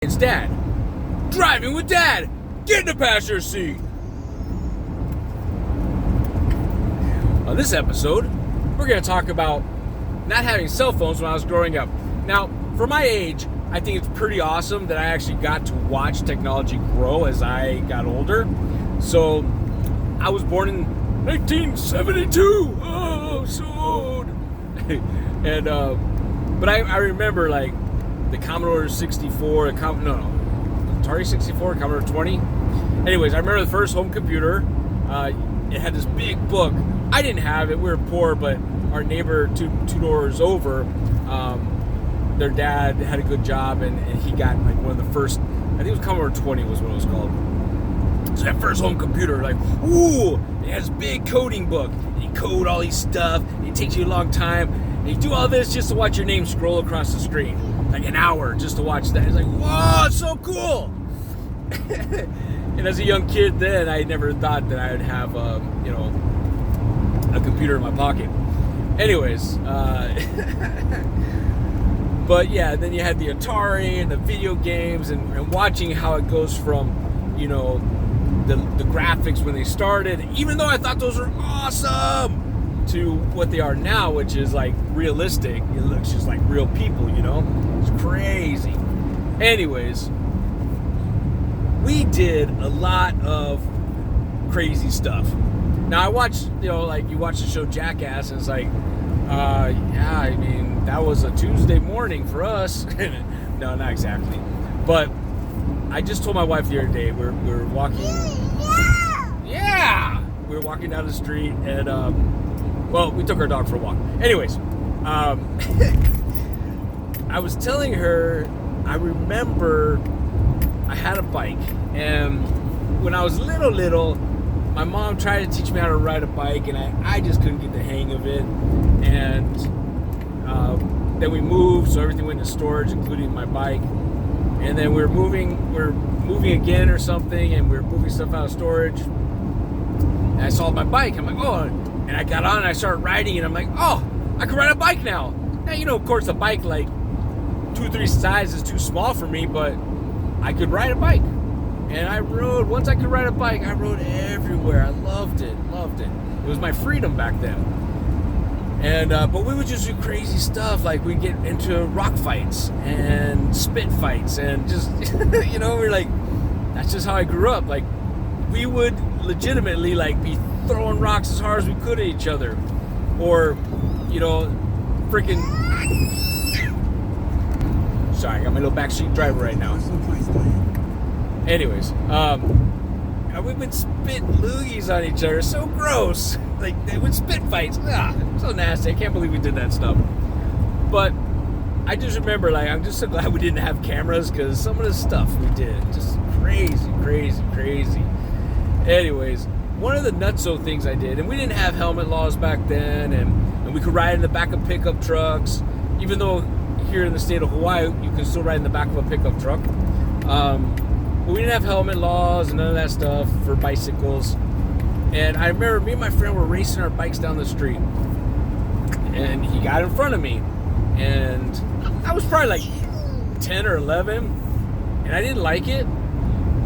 It's Dad. Driving with Dad. Get in the passenger seat. On this episode, we're going to talk about not having cell phones when I was growing up. Now, for my age, I think it's pretty awesome that I actually got to watch technology grow as I got older. So, I was born in 1972. Oh, so old. And, but I remember, like, the Commodore 64, Atari 64, Commodore 20. Anyways, I remember the first home computer. It had this big book. I didn't have it. We were poor, but our neighbor two doors over, their dad had a good job, and he got like one of the first, I think it was Commodore 20 was what it was called. So that first home computer, like, ooh, it has a big coding book. And you code all these stuff. It takes you a long time. And you do all this just to watch your name scroll across the screen. Like an hour just to watch that. It's like, whoa, it's so cool. And as a young kid then, I never thought that I would have, a computer in my pocket. Anyways, but yeah, then you had the Atari and the video games and watching how it goes from, the graphics when they started, even though I thought those were awesome, to what they are now, which is like realistic. It looks just like real people, It's crazy. Anyways, we did a lot of crazy stuff. Now I watched, you watch the show Jackass, and it's like, that was a Tuesday morning for us. No, not exactly. But I just told my wife the other day, we were walking. Yeah! We were walking down the street, and we took our dog for a walk. Anyways, I was telling her, I remember I had a bike, and when I was little, my mom tried to teach me how to ride a bike, and I just couldn't get the hang of it. And then we moved, so everything went into storage, including my bike. And then we're moving again or something, and we're moving stuff out of storage. And I saw my bike. I'm like, oh. And I got on and I started riding, and I'm like, oh, I can ride a bike now. Now, of course, the bike, like 2-3 sizes is too small for me, but I could ride a bike. And I rode, once I could ride a bike, I rode everywhere. I loved it. It was my freedom back then. And, but we would just do crazy stuff, like we'd get into rock fights and spit fights, and just, we're like, that's just how I grew up. Like, we would legitimately, like, be throwing rocks as hard as we could at each other. Or, freaking... Sorry, I got my little backseat driver right now. Anyways, we would spit loogies on each other. So gross. Like, they would spit fights. So nasty. I can't believe we did that stuff. But I just remember, like, I'm just so glad we didn't have cameras, because some of the stuff we did, just crazy. Anyways, one of the nutso things I did, and we didn't have helmet laws back then, and we could ride in the back of pickup trucks, even though here in the state of Hawaii, you can still ride in the back of a pickup truck. But we didn't have helmet laws and none of that stuff for bicycles. And I remember me and my friend were racing our bikes down the street, and he got in front of me, and I was probably like 10 or 11, and I didn't like it.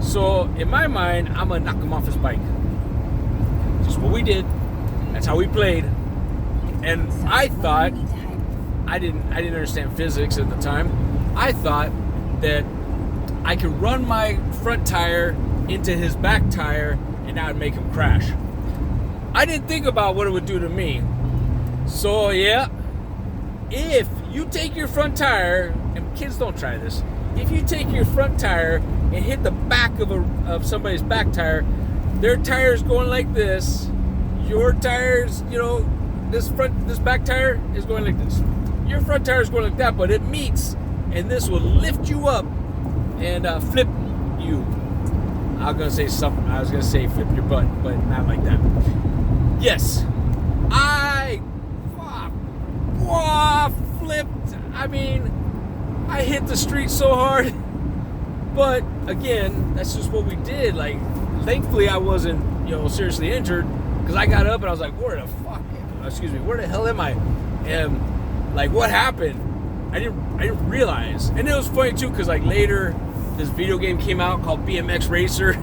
So in my mind, I'm gonna knock him off his bike. Just what we did. That's how we played. And I thought, I didn't understand physics at the time. I thought that I could run my front tire into his back tire, and that would make him crash. I didn't think about what it would do to me. So yeah, if you take your front tire, and kids don't try this, if you take your front tire and hit the back of somebody's back tire, their tire's going like this, your tire's, this back tire is going like this. Your front tire is going like that, but it meets, and this will lift you up and flip you. I was gonna say flip your butt, but not like that. Yes, I flipped. I hit the street so hard. But again, that's just what we did. Like, thankfully I wasn't, seriously injured, because I got up and I was like, where the hell am I? And like, what happened? I didn't realize. And it was funny too, because like later, this video game came out called BMX Racer.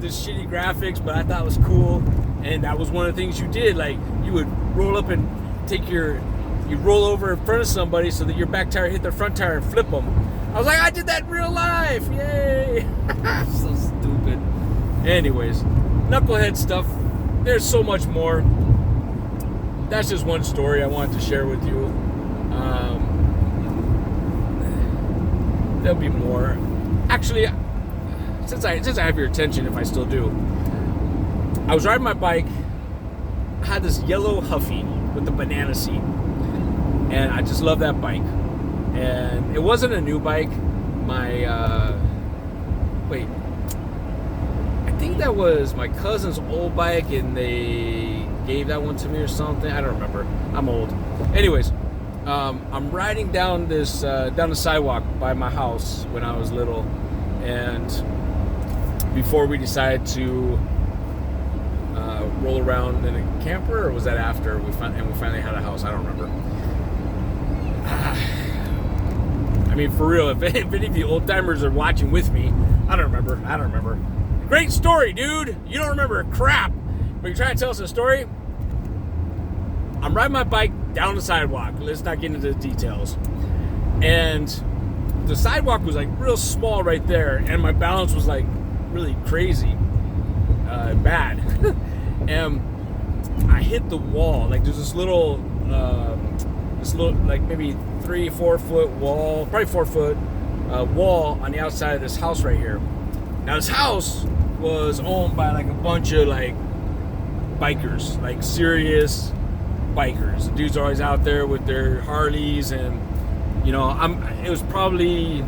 This shitty graphics, but I thought it was cool. And that was one of the things you did. Like, you would roll up and you roll over in front of somebody so that your back tire hit their front tire and flip them. I was like, I did that in real life. Yay. So stupid. Anyways, knucklehead stuff. There's so much more. That's just one story I wanted to share with you. There'll be more. Actually, since I have your attention, if I still do, I was riding my bike. I had this yellow Huffy with the banana seat, and I just love that bike. And it wasn't a new bike. I think that was my cousin's old bike, and they gave that one to me or something. I don't remember. I'm old. Anyways, I'm riding down the sidewalk by my house when I was little, and before we decided to roll around in a camper, or was that after we finally had a house? I don't remember. I mean, for real, if any of the old timers are watching with me, I don't remember. Great story, dude. You don't remember crap, but you're trying to tell us a story. I'm riding my bike down the sidewalk. Let's not get into the details. And the sidewalk was like real small right there, and my balance was like really crazy, bad. And I hit the wall. Like, there's this little like maybe 3-4 foot wall, probably 4 foot wall on the outside of this house right here. Now, this house was owned by like a bunch of like bikers, like serious bikers. The dudes are always out there with their Harleys, and you know, it was probably,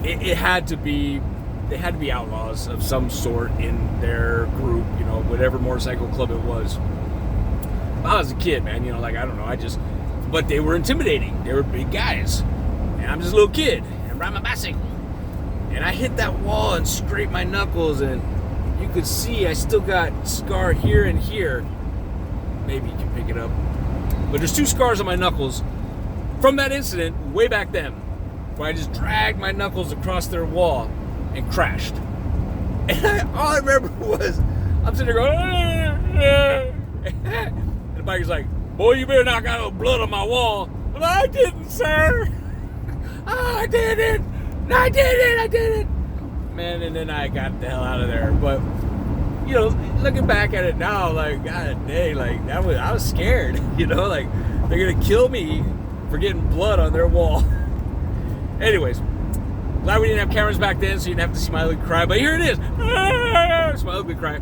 it had to be, they had to be outlaws of some sort in their group, you know, whatever motorcycle club it was. I was a kid, man, you know, like, I don't know, but they were intimidating. They were big guys, and I'm just a little kid, and riding my bicycle, and I hit that wall and scraped my knuckles, and you could see I still got scar here and here. Maybe you can pick it up, but there's 2 scars on my knuckles from that incident way back then, where I just dragged my knuckles across their wall and crashed. And all I remember was I'm sitting there going, and the biker's like, "Boy, you better not got no blood on my wall." But I didn't, sir. I did it. Man, and then I got the hell out of there. But you know, looking back at it now, like, God dang, like, I was scared, you know, like, they're gonna kill me for getting blood on their wall. Anyways, glad we didn't have cameras back then, so you didn't have to see my ugly cry, but here it is. It's my ugly cry.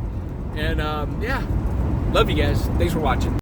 And, yeah, love you guys. Thanks for watching.